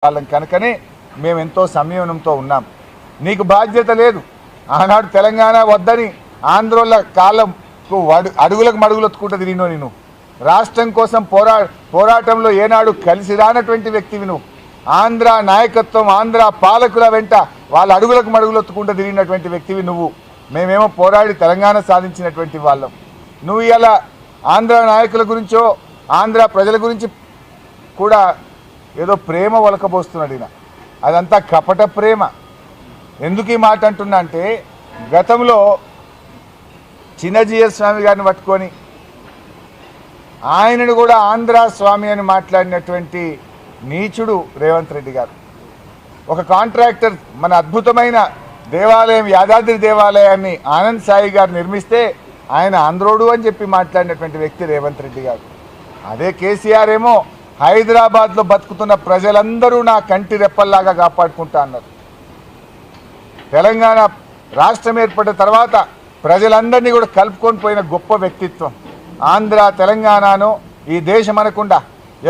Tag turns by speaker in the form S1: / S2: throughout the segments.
S1: వాళ్ళం కనుకనే మేము ఎంతో సంయమనంతో ఉన్నాం. నీకు బాధ్యత లేదు. ఆనాడు తెలంగాణ వద్దని ఆంధ్రోళ్ళ కాలంకు అడుగులకు మడుగులొత్తుకుంటుంది నేను రాష్ట్రం కోసం పోరాటంలో ఏనాడు కలిసి రానటువంటి వ్యక్తివి నువ్వు. ఆంధ్ర నాయకత్వం ఆంధ్ర పాలకుల వెంట వాళ్ళ అడుగులకు మడుగులొత్తుకుంటూ తిరిగినటువంటి వ్యక్తివి నువ్వు. మేమేమో పోరాడి తెలంగాణ సాధించినటువంటి వాళ్ళం. నువ్వు ఇలా ఆంధ్ర నాయకుల గురించో ఆంధ్ర ప్రజల గురించి కూడా ఏదో ప్రేమ ఒలకబోస్తున్నాడు ఈయన. అదంతా కపట ప్రేమ. ఎందుకు ఈ మాట అంటున్నా అంటే గతంలో చిన్నజీఎస్ స్వామి గారిని పట్టుకొని ఆయనను కూడా ఆంధ్ర స్వామి అని మాట్లాడినటువంటి నీచుడు రేవంత్ రెడ్డి గారు. ఒక కాంట్రాక్టర్ మన అద్భుతమైన దేవాలయం యాదాద్రి దేవాలయాన్ని ఆనంద్ సాయి గారు నిర్మిస్తే ఆయన ఆంధ్రోడు అని చెప్పి మాట్లాడినటువంటి వ్యక్తి రేవంత్ రెడ్డి గారు. అదే కేసీఆర్ ఏమో హైదరాబాద్లో బతుకుతున్న ప్రజలందరూ నా కంటి రెప్పల్లాగా కాపాడుకుంటా అన్నారు. తెలంగాణ రాష్ట్రం ఏర్పడిన తర్వాత ప్రజలందరినీ కూడా కలుపుకొని పోయిన గొప్ప వ్యక్తిత్వం. ఆంధ్ర తెలంగాణను ఈ దేశం అనకుండా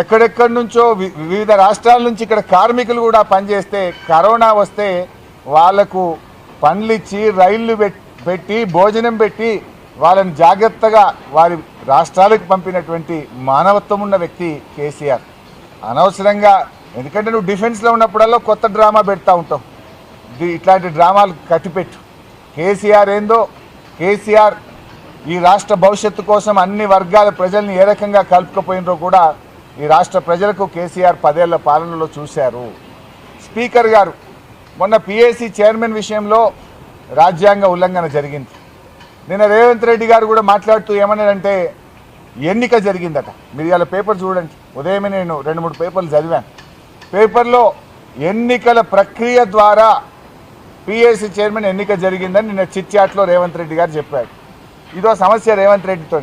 S1: ఎక్కడెక్కడి నుంచో వివిధ రాష్ట్రాల నుంచి ఇక్కడ కార్మికులు కూడా పనిచేస్తే కరోనా వస్తే వాళ్లకు పండ్లిచ్చి రైళ్లు పెట్టి భోజనం పెట్టి వాళ్ళని జాగ్రత్తగా వారి రాష్ట్రాలకు పంపినటువంటి మానవత్వం ఉన్న వ్యక్తి కేసీఆర్. అనవసరంగా ఎందుకంటే నువ్వు డిఫెన్స్లో ఉన్నప్పుడల్లా కొత్త డ్రామా పెడతా ఉంటావు. ఇట్లాంటి డ్రామాలు కట్టిపెట్టు. కేసీఆర్ ఏందో కేసీఆర్ ఈ రాష్ట్ర భవిష్యత్తు కోసం అన్ని వర్గాల ప్రజల్ని ఏ రకంగా కలుపుకపోయినరో కూడా ఈ రాష్ట్ర ప్రజలకు కేసీఆర్ 10 ఏళ్ల పాలనలో చూశారు. స్పీకర్ గారు మొన్న పిఏసీ చైర్మన్ విషయంలో రాజ్యాంగ ఉల్లంఘన జరిగింది. నిన్న రేవంత్ రెడ్డి గారు కూడా మాట్లాడుతూ ఏమన్నాడంటే ఎన్నిక జరిగిందట. మీరు ఇలా పేపర్ చూడండి. ఉదయమే నేను 2-3 పేపర్లు చదివాను. పేపర్లో ఎన్నికల ప్రక్రియ ద్వారా పిఏసీ చైర్మన్ ఎన్నిక జరిగిందని నిన్న చిట్చాట్లో రేవంత్ రెడ్డి గారు చెప్పాడు. ఇదో సమస్య రేవంత్ రెడ్డితో.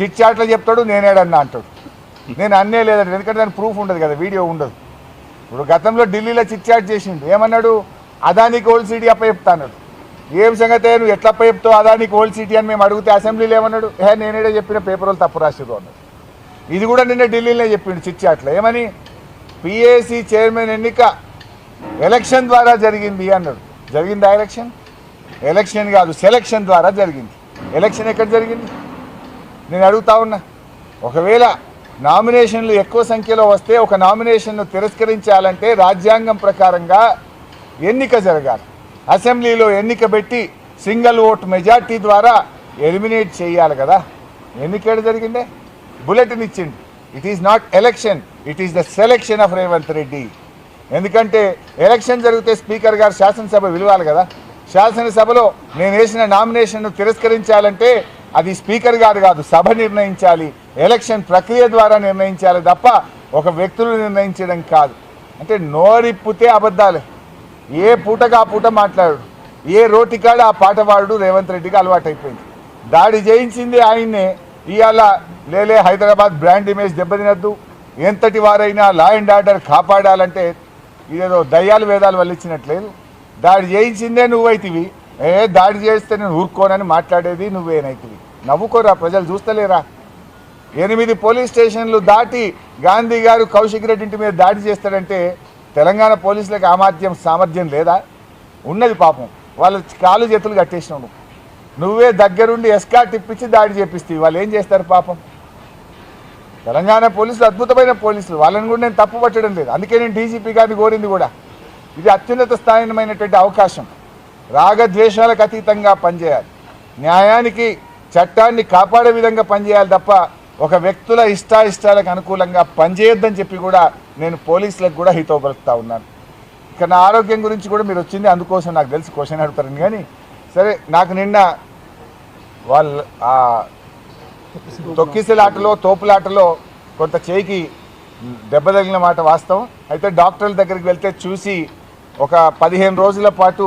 S1: చిట్చాట్లో చెప్తాడు నేనేడన్నా అంటాడు. నేను అన్నే లేదంటే ఎందుకంటే దాని ప్రూఫ్ ఉండదు కదా, వీడియో ఉండదు. ఇప్పుడు గతంలో ఢిల్లీలో చిట్చాట్ చేసిండు. ఏమన్నాడు? అదానికి ఓల్డ్ సిటీ అప్పచెప్తా అన్నాడు. ఏం సంగతే నువ్వు ఎట్లా చెప్తావు అదానికి ఓల్డ్ సిటీ అని మేము అడిగితే అసెంబ్లీలో ఏమన్నాడు? నేనేడే చెప్పిన పేపర్ వాళ్ళు తప్పు రాసిరు అన్నాడు. ఇది కూడా నిన్న ఢిల్లీలో చెప్పిండు చిట్చాట్లో. ఏమని? పిఏసీ చైర్మన్ ఎన్నిక ఎలక్షన్ ద్వారా జరిగింది అన్నాడు. జరిగిందా ఎలక్షన్? ఎలక్షన్ కాదు, సెలక్షన్ ద్వారా జరిగింది. ఎలక్షన్ ఎక్కడ జరిగింది? నేను అడుగుతా ఉన్నా. ఒకవేళ నామినేషన్లు ఎక్కువ సంఖ్యలో వస్తే ఒక నామినేషన్ను తిరస్కరించాలంటే రాజ్యాంగం ప్రకారంగా ఎన్నిక జరగాలి. అసెంబ్లీలో ఎన్నిక పెట్టి సింగిల్ ఓట్ మెజార్టీ ద్వారా ఎలిమినేట్ చేయాలి కదా. ఎన్నిక జరిగిందే? బులెటిన్ ఇచ్చింది. It is not election, it is the selection of Revanth Reddy. ఎందుకంటే ఎలక్షన్ జరిగితే స్పీకర్ గారు శాసనసభ విలువాలి కదా. శాసనసభలో నేను వేసిన నామినేషన్ను తిరస్కరించాలంటే అది స్పీకర్ గారు కాదు, సభ నిర్ణయించాలి. ఎలక్షన్ ప్రక్రియ ద్వారా నిర్ణయించాలి తప్ప ఒక వ్యక్తులు నిర్ణయించడం కాదు. అంటే నోరిప్పితే అబద్ధాలే. ఏ పూటగా ఆ పూట మాట్లాడు, ఏ రోటికాడ ఆ పాట పాడు రేవంత్ రెడ్డికి అలవాటు అయిపోయింది. దాడి చేయించింది ఆయన్నే. ఇవాళ లేలే హైదరాబాద్ బ్రాండ్ ఇమేజ్ దెబ్బతినద్దు, ఎంతటి వారైనా లా అండ్ ఆర్డర్ కాపాడాలంటే ఇదేదో దయ్యాలు వేదాలు వల్లించినట్లేదు. దాడి చేయించిందే నువ్వైతివి. దాడి చేస్తే నేను ఊరుకోనని మాట్లాడేది నువ్వేనైతివి. నవ్వుకోరా, ప్రజలు చూస్తలేరా? 8 పోలీస్ స్టేషన్లు దాటి గాంధీ గారు కౌశిక్ రెడ్డి ఇంటి మీద దాడి చేస్తాడంటే తెలంగాణ పోలీసులకు సామర్థ్యం లేదా? ఉన్నది. పాపం వాళ్ళ కాలు చేతులు కట్టేసినావు. నువ్వే దగ్గరుండి ఎస్కాట్ ఇప్పించి దాడి చేపిస్తావు. వాళ్ళు ఏం చేస్తారు పాపం? తెలంగాణ పోలీసులు అద్భుతమైన పోలీసులు, వాళ్ళని కూడా నేను తప్పు పట్టడం లేదు. అందుకే నేను డీజీపీ గారిని కోరింది కూడా. ఇది అత్యున్నత స్థాయిమైనటువంటి అవకాశం. రాగద్వేషాలకు అతీతంగా పనిచేయాలి. న్యాయానికి చట్టాన్ని కాపాడే విధంగా పనిచేయాలి తప్ప ఒక వ్యక్తుల ఇష్టాయిష్టాలకు అనుకూలంగా పనిచేయొద్దని చెప్పి కూడా నేను పోలీసులకు కూడా హితవు పలుకుతా ఉన్నాను. ఇక నా ఆరోగ్యం గురించి కూడా మీరు వచ్చింది అందుకోసం నాకు తెలిసి క్వశ్చన్ అడుగుతారని. కానీ సరే, నాకు నిన్న వాళ్ళు తొక్కిసలాటలో తోపులాటలో కొంత చేయికి దెబ్బ తగిలిన మాట వాస్తవం. అయితే డాక్టర్ల దగ్గరికి వెళ్తే చూసి ఒక 15 రోజుల పాటు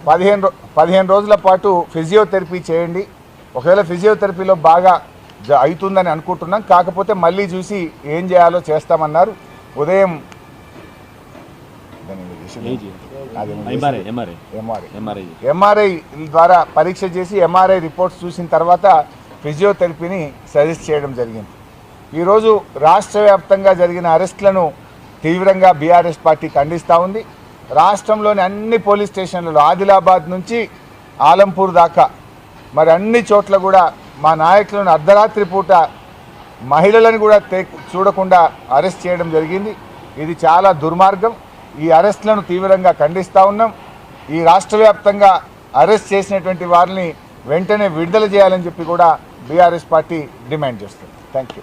S1: 15 రోజుల పాటు ఫిజియోథెరపీ చేయండి. ఒకవేళ ఫిజియోథెరపీలో బాగా అవుతుందని అనుకుంటున్నాం. కాకపోతే మళ్ళీ చూసి ఏం చేయాలో చేస్తామన్నారు. ఉదయం ఎంఆర్ఐ ద్వారా పరీక్ష చేసి ఎంఆర్ఐ రిపోర్ట్స్ చూసిన తర్వాత ఫిజియోథెరపీని సజెస్ట్ చేయడం జరిగింది. ఈరోజు రాష్ట్ర వ్యాప్తంగా జరిగిన అరెస్టులను తీవ్రంగా బీఆర్ఎస్ పార్టీ ఖండిస్తూ ఉంది. రాష్ట్రంలోని అన్ని పోలీస్ స్టేషన్లలో ఆదిలాబాద్ నుంచి ఆలంపూర్ దాకా మరి అన్ని చోట్ల కూడా మా నాయకులను అర్ధరాత్రి పూట మహిళలను కూడా చూడకుండా అరెస్ట్ చేయడం జరిగింది. ఇది చాలా దుర్మార్గం. ఈ అరెస్టులను తీవ్రంగా ఖండిస్తూ ఉన్నాం. ఈ రాష్ట్ర వ్యాప్తంగా అరెస్ట్ చేసినటువంటి వారిని వెంటనే విడుదల చేయాలని చెప్పి కూడా బీఆర్ఎస్ పార్టీ డిమాండ్ చేస్తుంది. Thank you.